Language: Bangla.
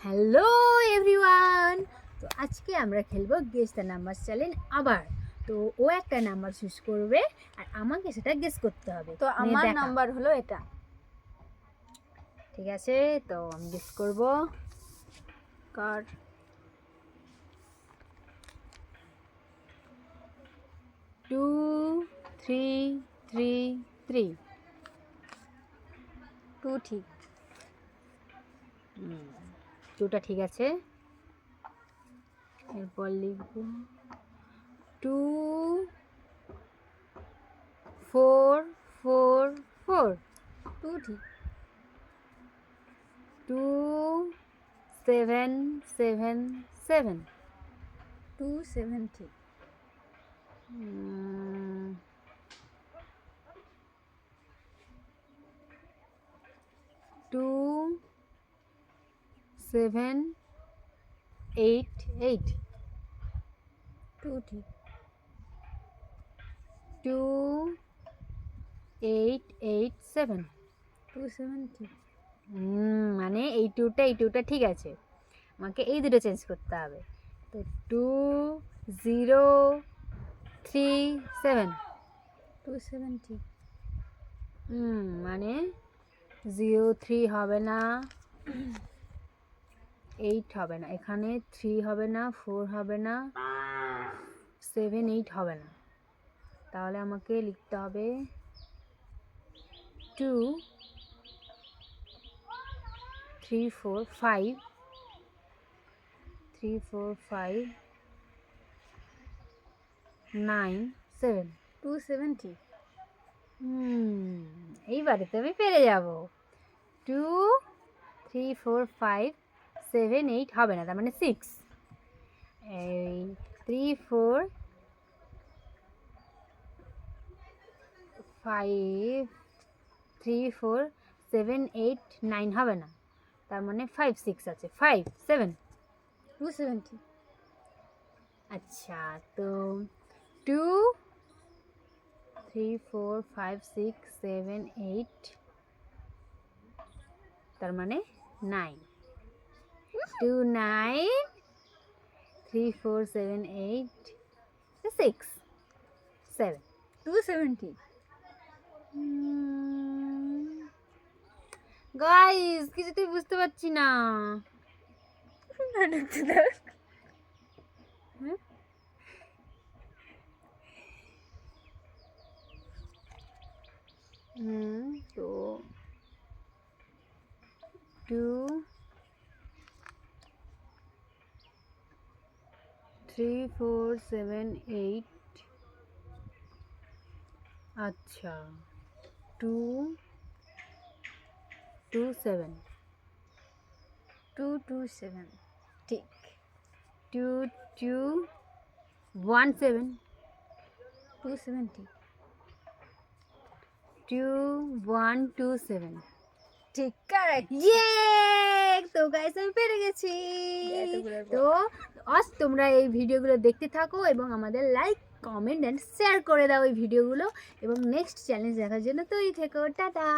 Hello everyone. তো আজকে আমরা খেলবো গেস দ্য নাম্বার চ্যালেঞ্জ আবার। তো ও একটা নাম্বার চুজ করবে আর আমাকে সেটা গেস করতে হবে। তো আমার নাম্বার হলো এটা। ঠিক আছে, তো আমি গেস করব। কার 2 3 3 3 2 ঠিক। দুটা ঠিক আছে। এরপর লিখব 2 4 4 4 2 ঠিক। 2 7 7 7 2 7 ঠিক। 2 7 8 8 2 ঠিক। 2 8 8 7 2 7 ঠিক। মানে এই টুটা ঠিক আছে, আমাকে এই দুটো চেঞ্জ করতে হবে। তো 2 0 3 7 2 7 ঠিক। মানে 0 3 হবে না, 8 হবে না, এখানে 3 হবে না, 4 হবে না, 7 8 হবে না। তাহলে আমাকে লিখতে হবে 2 3 4 5 3 4 5 9 7 2 7 ঠিক। এইবারে তো আমি পেরে যাব। 2 3 4 5 7 8 হবে না, তার মানে 6। এই 3 4 5 3 4 7 8 9 হবে না, তার মানে 5 6 আছে, 5 7। 2 7 ঠিক। আচ্ছা, তো 2 3 4 5 6 7 8, তার মানে 9। 2 9 3 4 7 8 6 7। 2 7 ঠিক। গাইস, কিছুতেই বুঝতে পারছি না। তো 2 3 4 7 8, আচ্ছা 2 2 7 2 2 7 ঠিক। 2 2 1 7 2 7 ঠিক। 2 1 2 7 ঠিক, কারেক্ট। তো গাইস, আমি পেরে গেছি। তো আজ তোমরা এই ভিডিওগুলো দেখতে থাকো এবং আমাদের লাইক কমেন্ট অ্যান্ড শেয়ার করে দাও এই ভিডিওগুলো, এবং নেক্সট চ্যালেঞ্জ দেখার জন্য তৈরি থেকো। টাটা।